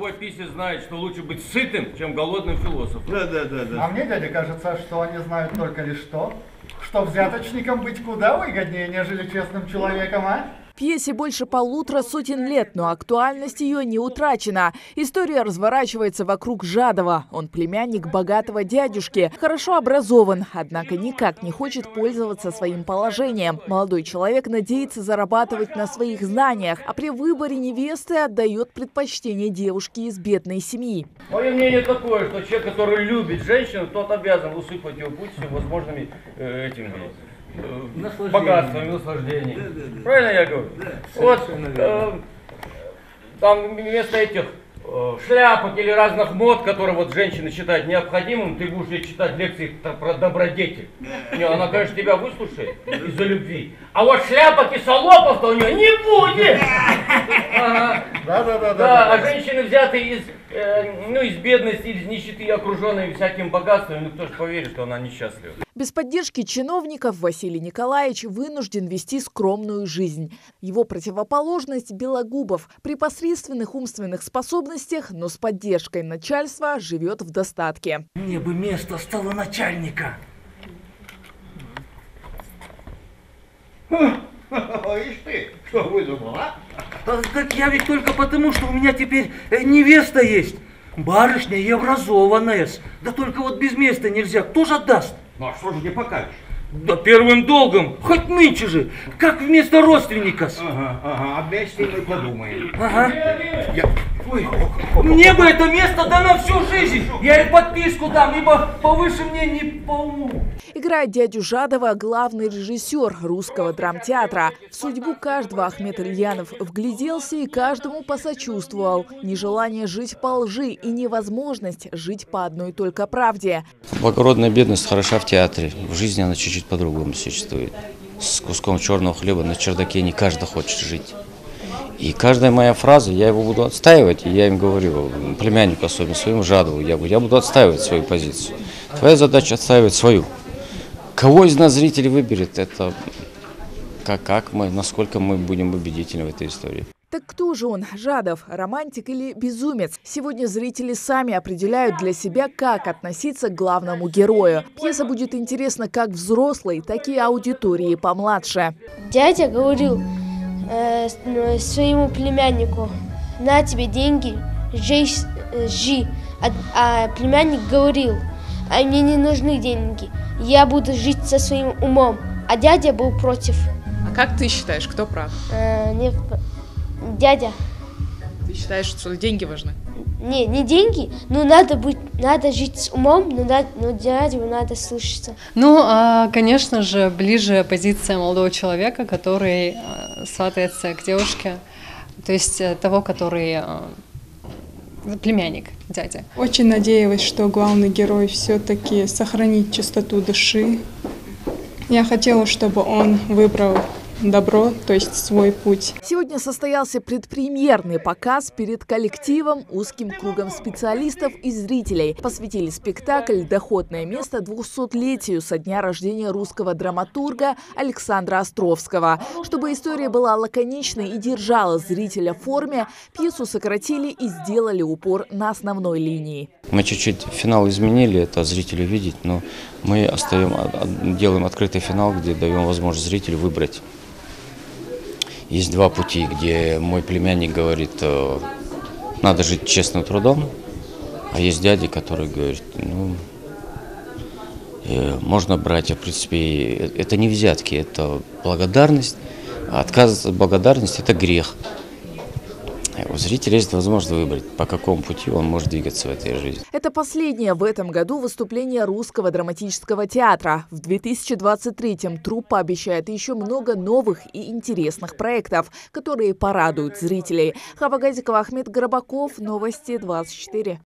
любой писец знает, что лучше быть сытым, чем голодным философом. Да. А мне, дядя, кажется, что они знают только лишь то, что взяточникам быть куда выгоднее, нежели честным человеком, а? Пьесе больше 1,5 сотен лет, но актуальность ее не утрачена. История разворачивается вокруг Жадова. Он племянник богатого дядюшки, хорошо образован, однако никак не хочет пользоваться своим положением. Молодой человек надеется зарабатывать на своих знаниях, а при выборе невесты отдает предпочтение девушке из бедной семьи. Мое мнение такое, что человек, который любит женщину, тот обязан усыпать ее путь всевозможными богатствами, наслаждениями. Правильно я говорю? Вот там вместо этих шляпок или разных мод, которые вот женщины считают необходимым, ты будешь ей читать лекции про добродетель. Не, она, конечно, тебя выслушает из-за любви. А вот шляпок и салопов-то у нее не будет. Ага. Да, а женщины, взятые из бедности, из нищеты, окруженные всяким богатством, ну кто же поверит, что она несчастлива. Без поддержки чиновников Василий Николаевич вынужден вести скромную жизнь. Его противоположность – Белогубов. При посредственных умственных способностях, но с поддержкой начальства живет в достатке. Мне бы место стало начальника. Ишь ты, что выдумал, а? Так я ведь только потому, что у меня теперь невеста есть. Барышня и образованная. Да только вот без места нельзя. Кто же отдаст? Ну а что же не покажешь? Да первым долгом. Хоть нынче же. Как вместо родственника. Ага, вместе мы подумаем. Ага. Мне бы это место дано всю жизнь. Я и подписку дам, ибо повыше мне не по уму. Играет дядю Жадова главный режиссер русского драмтеатра. В судьбу каждого Ахмед Ильянов вгляделся и каждому посочувствовал. Нежелание жить по лжи и невозможность жить по одной только правде. Благородная бедность хороша в театре. В жизни она чуть-чуть по-другому существует. С куском черного хлеба на чердаке не каждый хочет жить. И каждая моя фраза, я его буду отстаивать, и я им говорю, племяннику особенно, своему Жадову, я буду отстаивать свою позицию. Твоя задача отстаивать свою. Кого из нас зритель выберет, это насколько мы будем убедительны в этой истории. Так кто же он, Жадов, романтик или безумец? Сегодня зрители сами определяют для себя, как относиться к главному герою. Пьеса будет интересна как взрослой, так и аудитории помладше. Дядя говорил своему племяннику: на тебе деньги, жи. А племянник говорил: а мне не нужны деньги, я буду жить со своим умом. А дядя был против. А как ты считаешь, кто прав? Дядя. Ты считаешь, что деньги важны? Не деньги, но надо жить с умом, но дядю надо слушаться. Ну, конечно же, ближе позиция молодого человека, который сватается к девушке, то есть того, который племянник дяди. Очень надеялась, что главный герой все-таки сохранит чистоту души. Я хотела, чтобы он выбрал добро, то есть свой путь. Сегодня состоялся предпремьерный показ перед коллективом, узким кругом специалистов и зрителей. Посвятили спектакль «Доходное место» 200-летию со дня рождения русского драматурга Александра Островского. Чтобы история была лаконичной и держала зрителя в форме, пьесу сократили и сделали упор на основной линии. Мы чуть-чуть финал изменили, это зрителю видеть, но мы делаем открытый финал, где даем возможность зрителю выбрать. Есть два пути, где мой племянник говорит, надо жить честным трудом, а есть дядя, который говорит, можно брать, в принципе, это не взятки, это благодарность, а отказываться от благодарности – это грех. У зрителя есть возможность выбрать, по какому пути он может двигаться в этой жизни. Это последнее в этом году выступление Русского драматического театра. В 2023-м труппа обещает еще много новых и интересных проектов, которые порадуют зрителей. Хава Газикова, Ахмед Горбаков, Новости 24.